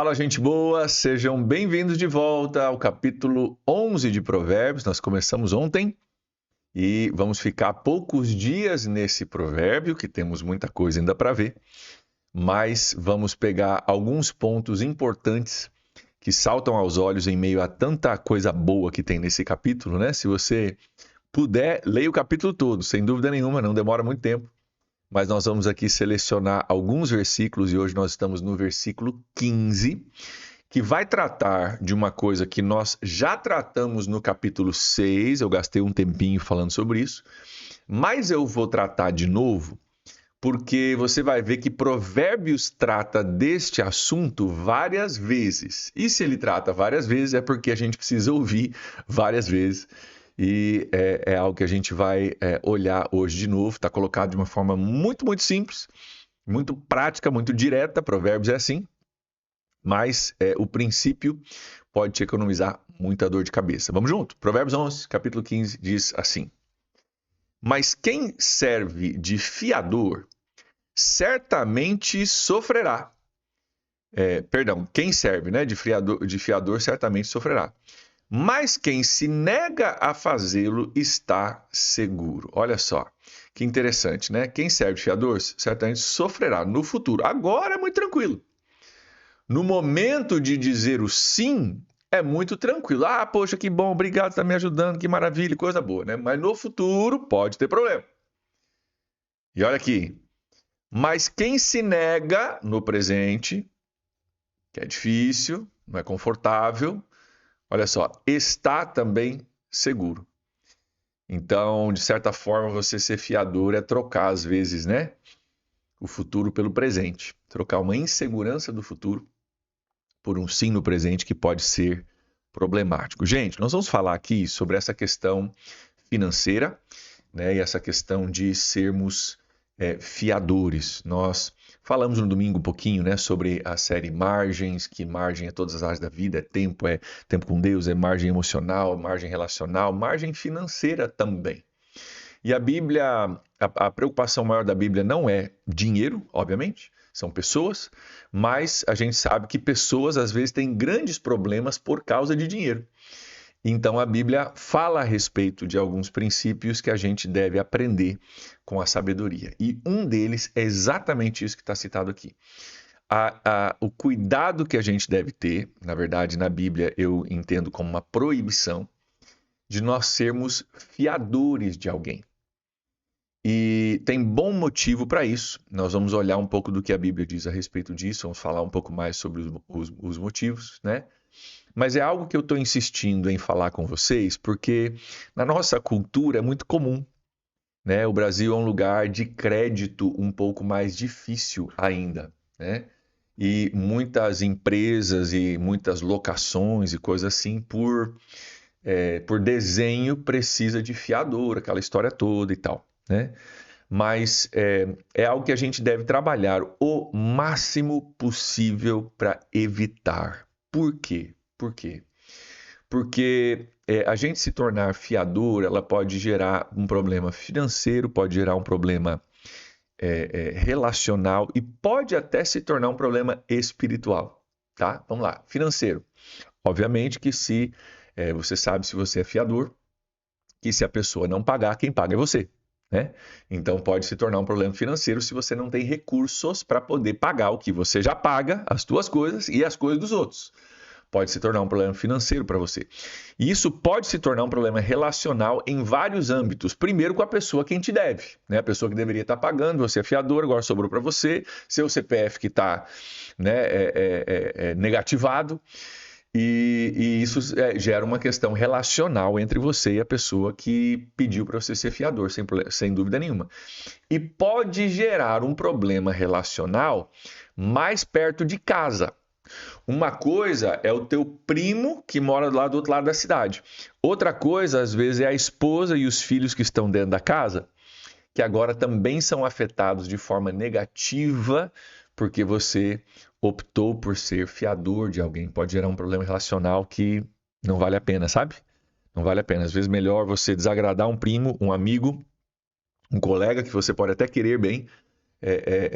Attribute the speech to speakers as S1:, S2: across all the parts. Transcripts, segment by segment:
S1: Fala, gente boa, sejam bem-vindos de volta ao capítulo 11 de Provérbios. Nós começamos ontem e vamos ficar poucos dias nesse provérbio, que temos muita coisa ainda para ver, mas vamos pegar alguns pontos importantes que saltam aos olhos em meio a tanta coisa boa que tem nesse capítulo, né? Se você puder, leia o capítulo todo, sem dúvida nenhuma, não demora muito tempo. Mas nós vamos aqui selecionar alguns versículos e hoje nós estamos no versículo 15, que vai tratar de uma coisa que nós já tratamos no capítulo 6, eu gastei um tempinho falando sobre isso, mas eu vou tratar de novo, porque você vai ver que Provérbios trata deste assunto várias vezes. E se ele trata várias vezes é porque a gente precisa ouvir várias vezes. E é algo que a gente vai olhar hoje de novo. Está colocado de uma forma muito, muito simples, muito prática, muito direta. Provérbios é assim. Mas o princípio pode te economizar muita dor de cabeça. Vamos junto? Provérbios 11, capítulo 15, diz assim: Mas quem serve de fiador, certamente sofrerá. Quem serve de fiador certamente sofrerá. Mas quem se nega a fazê-lo está seguro. Olha só, que interessante, né? Quem serve de fiador certamente sofrerá no futuro. Agora é muito tranquilo. No momento de dizer o sim, é muito tranquilo. Ah, poxa, que bom, obrigado, está me ajudando, que maravilha, coisa boa, né? Mas no futuro pode ter problema. E olha aqui. Mas quem se nega no presente, que é difícil, não é confortável, olha só, está também seguro. Então, de certa forma, você ser fiador é trocar, às vezes, né? O futuro pelo presente. Trocar uma insegurança do futuro por um sim no presente que pode ser problemático. Gente, nós vamos falar aqui sobre essa questão financeira, né? E essa questão de sermos fiadores. Nós falamos no domingo um pouquinho, né, sobre a série Margens, que margem é todas as áreas da vida, é tempo com Deus, é margem emocional, margem relacional, margem financeira também. E a Bíblia, a preocupação maior da Bíblia não é dinheiro, obviamente, são pessoas, mas a gente sabe que pessoas às vezes têm grandes problemas por causa de dinheiro. Então a Bíblia fala a respeito de alguns princípios que a gente deve aprender com a sabedoria. E um deles é exatamente isso que está citado aqui. O cuidado que a gente deve ter, na verdade, na Bíblia eu entendo como uma proibição de nós sermos fiadores de alguém. E tem bom motivo para isso. Nós vamos olhar um pouco do que a Bíblia diz a respeito disso, vamos falar um pouco mais sobre os motivos, né? Mas é algo que eu estou insistindo em falar com vocês, porque na nossa cultura é muito comum, né? O Brasil é um lugar de crédito um pouco mais difícil ainda, né? E muitas empresas e muitas locações e coisas assim, por desenho, precisa de fiador, aquela história toda e tal, né? Mas é algo que a gente deve trabalhar o máximo possível para evitar. Por quê? Por quê? Porque a gente se tornar fiador, ela pode gerar um problema financeiro, pode gerar um problema relacional e pode até se tornar um problema espiritual, tá? Vamos lá, financeiro. Obviamente que se você sabe se você é fiador, que se a pessoa não pagar, quem paga é você, né? Então pode se tornar um problema financeiro se você não tem recursos para poder pagar o que você já paga, as suas coisas e as coisas dos outros. Pode se tornar um problema financeiro para você. E isso pode se tornar um problema relacional em vários âmbitos. Primeiro com a pessoa quem te deve, né? A pessoa que deveria estar pagando, você é fiador, agora sobrou para você, seu CPF que está negativado. E isso gera uma questão relacional entre você e a pessoa que pediu para você ser fiador, sem dúvida nenhuma. E pode gerar um problema relacional mais perto de casa. Uma coisa é o teu primo que mora lá do outro lado da cidade. Outra coisa, às vezes, é a esposa e os filhos que estão dentro da casa, que agora também são afetados de forma negativa porque você optou por ser fiador de alguém. Pode gerar um problema relacional que não vale a pena, sabe? Não vale a pena. Às vezes melhor você desagradar um primo, um amigo, um colega que você pode até querer bem,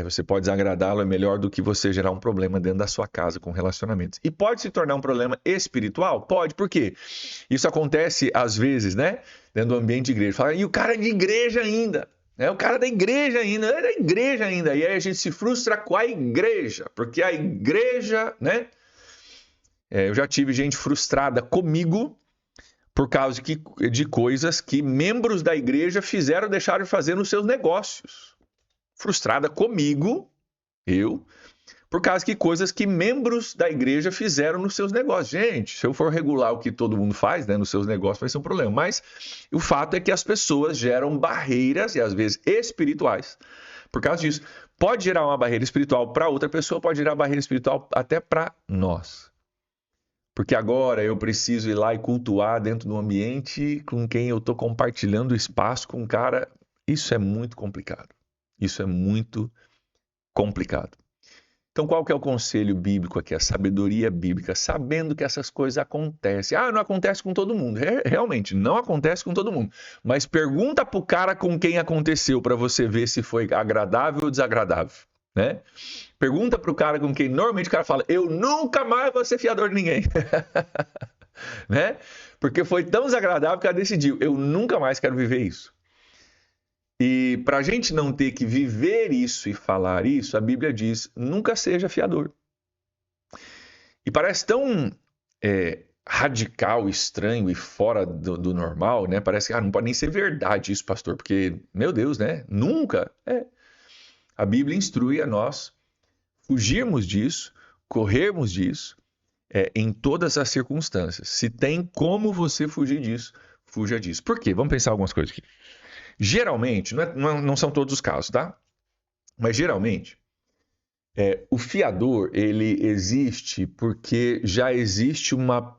S1: você pode desagradá-lo, é melhor do que você gerar um problema dentro da sua casa com relacionamentos. E pode se tornar um problema espiritual? Pode, por quê? Isso acontece às vezes, né? Dentro do ambiente de igreja. Fala, e o cara é de igreja ainda. O cara é da igreja ainda, é da igreja ainda. E aí a gente se frustra com a igreja, porque a igreja, né? Eu já tive gente frustrada comigo por causa de coisas que membros da igreja deixaram de fazer nos seus negócios. Frustrada comigo, por causa de coisas que membros da igreja fizeram nos seus negócios. Gente, se eu for regular o que todo mundo faz, né, nos seus negócios, vai ser um problema. Mas o fato é que as pessoas geram barreiras, e às vezes espirituais, por causa disso. Pode gerar uma barreira espiritual para outra pessoa, pode gerar barreira espiritual até para nós. Porque agora eu preciso ir lá e cultuar dentro do ambiente com quem eu estou compartilhando espaço com um cara. Isso é muito complicado. Isso é muito complicado. Então, qual que é o conselho bíblico aqui? A sabedoria bíblica, sabendo que essas coisas acontecem. Não acontece com todo mundo. Realmente, não acontece com todo mundo. Mas pergunta para o cara com quem aconteceu para você ver se foi agradável ou desagradável, né? Pergunta para o cara com quem normalmente o cara fala, eu nunca mais vou ser fiador de ninguém. Né? Porque foi tão desagradável que ela decidiu, eu nunca mais quero viver isso. E para a gente não ter que viver isso e falar isso, a Bíblia diz, nunca seja fiador. E parece tão radical, estranho e fora do normal, né? Parece que não pode nem ser verdade isso, pastor, porque, meu Deus, né? Nunca. A Bíblia instrui a nós fugirmos disso, corrermos disso, em todas as circunstâncias. Se tem como você fugir disso, fuja disso. Por quê? Vamos pensar algumas coisas aqui. Geralmente, não são todos os casos, tá? Mas geralmente, o fiador, ele existe porque já existe uma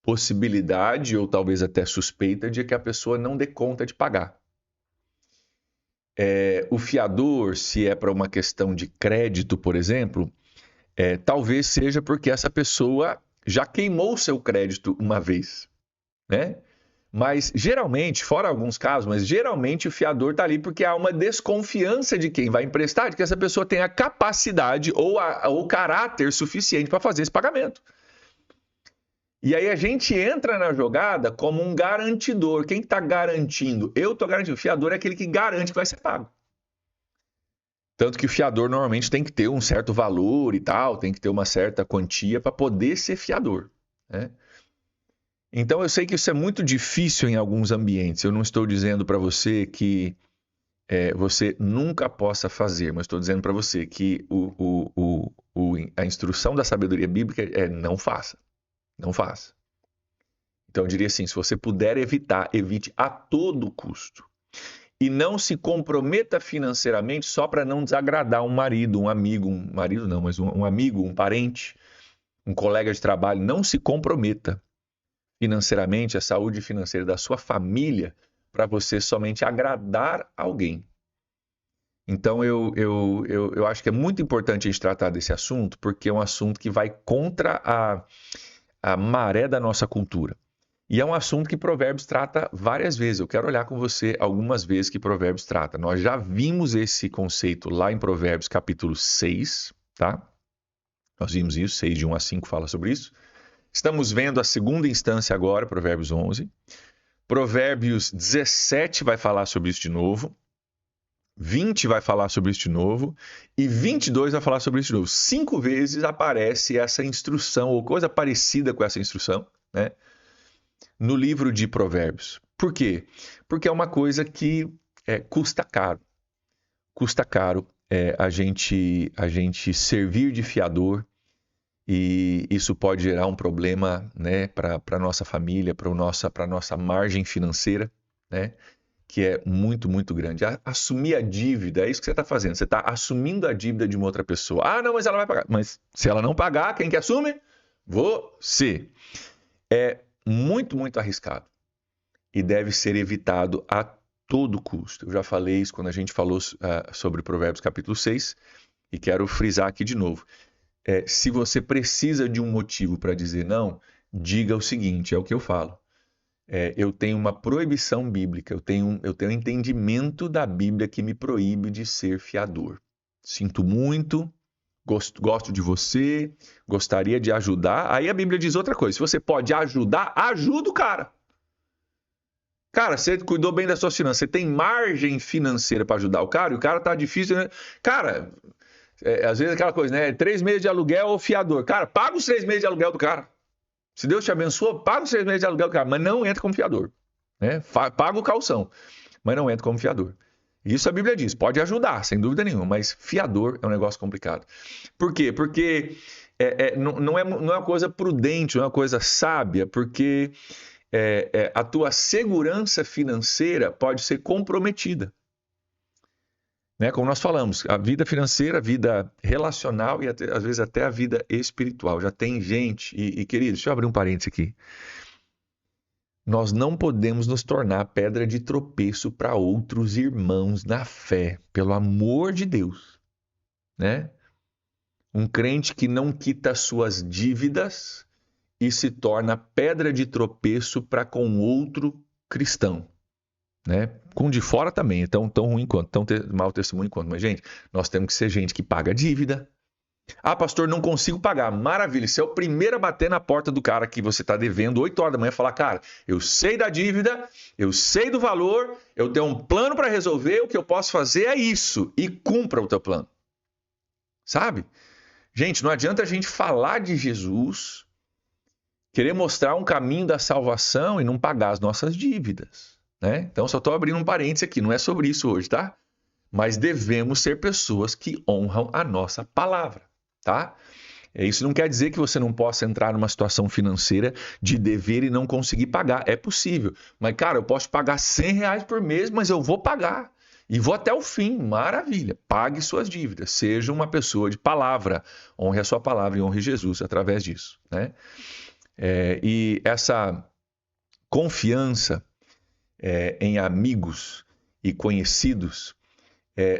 S1: possibilidade, ou talvez até suspeita, de que a pessoa não dê conta de pagar. O fiador, se é para uma questão de crédito, por exemplo, talvez seja porque essa pessoa já queimou seu crédito uma vez, né? Mas geralmente, fora alguns casos, mas geralmente o fiador está ali porque há uma desconfiança de quem vai emprestar, de que essa pessoa tenha capacidade ou caráter suficiente para fazer esse pagamento. E aí a gente entra na jogada como um garantidor. Quem está garantindo? Eu estou garantindo. O fiador é aquele que garante que vai ser pago. Tanto que o fiador normalmente tem que ter um certo valor e tal, tem que ter uma certa quantia para poder ser fiador, né? Então eu sei que isso é muito difícil em alguns ambientes. Eu não estou dizendo para você que você nunca possa fazer, mas estou dizendo para você que a instrução da sabedoria bíblica é não faça. Não faça. Então eu diria assim, se você puder evitar, evite a todo custo. E não se comprometa financeiramente só para não desagradar um marido, um amigo, um amigo, um parente, um colega de trabalho. Não se comprometa financeiramente, a saúde financeira da sua família, para você somente agradar alguém. Então eu acho que é muito importante a gente tratar desse assunto, porque é um assunto que vai contra a maré da nossa cultura. E é um assunto que Provérbios trata várias vezes. Eu quero olhar com você algumas vezes que Provérbios trata. Nós já vimos esse conceito lá em Provérbios capítulo 6, tá? Nós vimos isso, 6 de 1 a 5 fala sobre isso. Estamos vendo a segunda instância agora, Provérbios 11. Provérbios 17 vai falar sobre isso de novo. 20 vai falar sobre isso de novo. E 22 vai falar sobre isso de novo. 5 vezes aparece essa instrução, ou coisa parecida com essa instrução, né? No livro de Provérbios. Por quê? Porque é uma coisa que custa caro. Custa caro a gente servir de fiador, e isso pode gerar um problema, né, para a nossa família, para a nossa margem financeira, né, que é muito, muito grande. Assumir a dívida, é isso que você está fazendo. Você está assumindo a dívida de uma outra pessoa. Não, mas ela vai pagar. Mas se ela não pagar, quem que assume? Você. É muito, muito arriscado e deve ser evitado a todo custo. Eu já falei isso quando a gente falou sobre Provérbios capítulo 6 e quero frisar aqui de novo. Se você precisa de um motivo para dizer não, diga o seguinte, é o que eu falo. eu tenho uma proibição bíblica, eu tenho um entendimento da Bíblia que me proíbe de ser fiador. Sinto muito, gosto de você, gostaria de ajudar. Aí a Bíblia diz outra coisa: se você pode ajudar, ajuda o cara. Cara, você cuidou bem das suas finanças, você tem margem financeira para ajudar o cara, e o cara tá difícil, né? Cara, às vezes aquela coisa, né? 3 meses de aluguel ou fiador. Cara, paga os 3 meses de aluguel do cara. Se Deus te abençoa, paga os 3 meses de aluguel do cara, mas não entra como fiador. Né? Paga o calção, mas não entra como fiador. Isso a Bíblia diz, pode ajudar, sem dúvida nenhuma, mas fiador é um negócio complicado. Por quê? Porque não é uma coisa prudente, não é uma coisa sábia, porque a tua segurança financeira pode ser comprometida. Né? Como nós falamos, a vida financeira, a vida relacional e às vezes até a vida espiritual. Já tem gente, e queridos, deixa eu abrir um parênteses aqui. Nós não podemos nos tornar pedra de tropeço para outros irmãos na fé, pelo amor de Deus. Né? Um crente que não quita suas dívidas e se torna pedra de tropeço para com outro cristão. Né? Com de fora também, tão ruim quanto, tão mau testemunho quanto. Mas, gente, nós temos que ser gente que paga dívida. Ah, pastor, não consigo pagar. Maravilha, você é o primeiro a bater na porta do cara que você está devendo 8 horas da manhã e falar: cara, eu sei da dívida, eu sei do valor, eu tenho um plano para resolver, o que eu posso fazer é isso. E cumpra o teu plano. Sabe? Gente, não adianta a gente falar de Jesus, querer mostrar um caminho da salvação e não pagar as nossas dívidas. Né? Então, só estou abrindo um parênteses aqui, não é sobre isso hoje, tá? Mas devemos ser pessoas que honram a nossa palavra, tá? Isso não quer dizer que você não possa entrar numa situação financeira de dever e não conseguir pagar. É possível. Mas, cara, eu posso pagar R$100 por mês, mas eu vou pagar. E vou até o fim. Maravilha. Pague suas dívidas. Seja uma pessoa de palavra. Honre a sua palavra e honre Jesus através disso, né? E essa confiança em amigos e conhecidos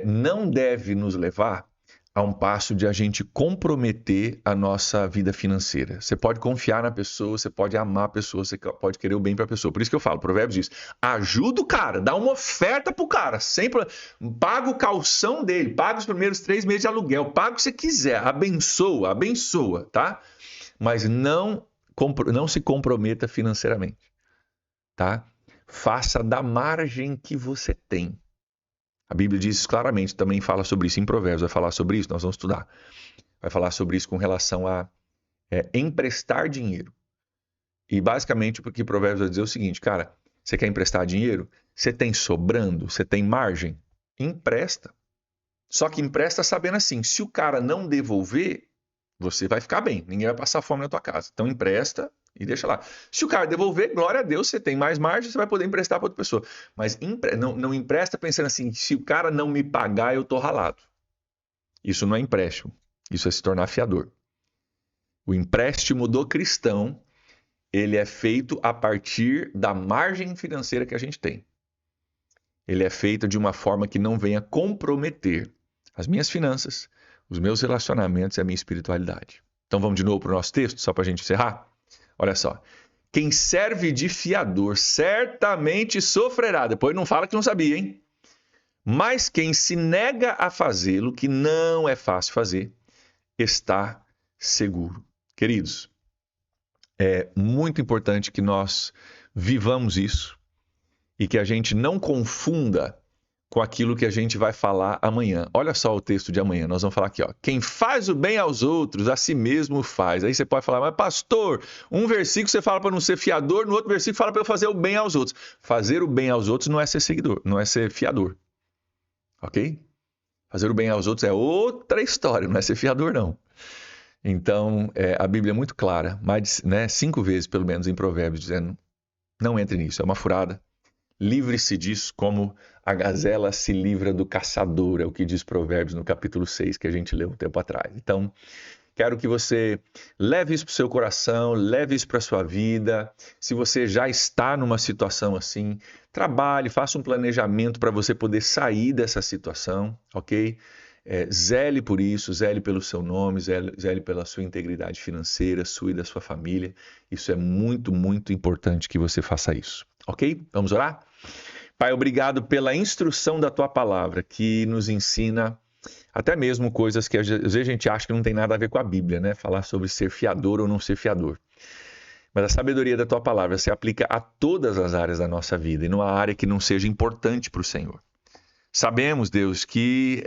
S1: não deve nos levar a um passo de a gente comprometer a nossa vida financeira. Você pode confiar na pessoa, você pode amar a pessoa, você pode querer o bem para a pessoa. Por isso que eu falo, Provérbios diz: ajuda o cara, dá uma oferta pro cara, sempre paga o calção dele, paga os primeiros 3 meses de aluguel, paga o que você quiser, abençoa, tá? Mas não se comprometa financeiramente, tá? Faça da margem que você tem. A Bíblia diz claramente, também fala sobre isso em Provérbios, vai falar sobre isso, nós vamos estudar. Vai falar sobre isso com relação a emprestar dinheiro. E basicamente o que Provérbios vai dizer é o seguinte: cara, você quer emprestar dinheiro? Você tem sobrando? Você tem margem? Empresta. Só que empresta sabendo assim, se o cara não devolver, você vai ficar bem, ninguém vai passar fome na tua casa. Então empresta e deixa lá. Se o cara devolver, glória a Deus, você tem mais margem, você vai poder emprestar para outra pessoa. Mas não empresta pensando assim: se o cara não me pagar, eu tô ralado. Isso não é empréstimo, isso é se tornar fiador. O empréstimo do cristão, ele é feito a partir da margem financeira que a gente tem. Ele é feito de uma forma que não venha comprometer as minhas finanças, os meus relacionamentos e a minha espiritualidade. Então vamos de novo para o nosso texto, só para a gente encerrar? Olha só. Quem serve de fiador certamente sofrerá. Depois não fala que não sabia, hein? Mas quem se nega a fazê-lo, que não é fácil fazer, está seguro. Queridos, é muito importante que nós vivamos isso e que a gente não confunda com aquilo que a gente vai falar amanhã. Olha só o texto de amanhã, nós vamos falar aqui, ó. Quem faz o bem aos outros, a si mesmo faz. Aí você pode falar: mas pastor, um versículo você fala para não ser fiador, no outro versículo fala para eu fazer o bem aos outros. Fazer o bem aos outros não é ser seguidor, não é ser fiador. Ok? Fazer o bem aos outros é outra história, não é ser fiador, não. Então, a Bíblia é muito clara, mais de 5 vezes, pelo menos, em Provérbios, dizendo: não entre nisso, é uma furada. Livre-se disso como a gazela se livra do caçador, é o que diz Provérbios no capítulo 6, que a gente leu um tempo atrás. Então, quero que você leve isso para o seu coração, leve isso para a sua vida. Se você já está numa situação assim, trabalhe, faça um planejamento para você poder sair dessa situação, ok? Zele por isso, zele pelo seu nome, zele pela sua integridade financeira, sua e da sua família. Isso é muito, muito importante que você faça isso. Ok? Vamos orar? Pai, obrigado pela instrução da tua palavra, que nos ensina até mesmo coisas que às vezes a gente acha que não tem nada a ver com a Bíblia, né? Falar sobre ser fiador ou não ser fiador. Mas a sabedoria da tua palavra se aplica a todas as áreas da nossa vida e não há área que não seja importante para o Senhor. Sabemos, Deus, que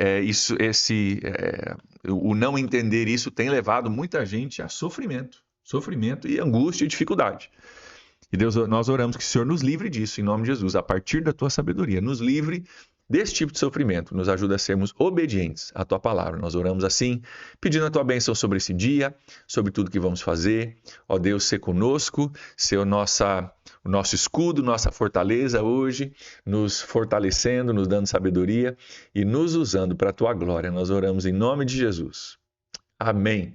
S1: o não entender isso tem levado muita gente a sofrimento e angústia e dificuldade. E Deus, nós oramos que o Senhor nos livre disso, em nome de Jesus, a partir da tua sabedoria. Nos livre desse tipo de sofrimento, nos ajuda a sermos obedientes à tua palavra. Nós oramos assim, pedindo a tua bênção sobre esse dia, sobre tudo que vamos fazer. Ó Deus, ser conosco, ser o nosso escudo, nossa fortaleza hoje, nos fortalecendo, nos dando sabedoria e nos usando para a tua glória. Nós oramos em nome de Jesus. Amém.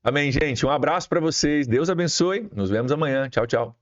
S1: Amém, gente. Um abraço para vocês. Deus abençoe. Nos vemos amanhã. Tchau, tchau.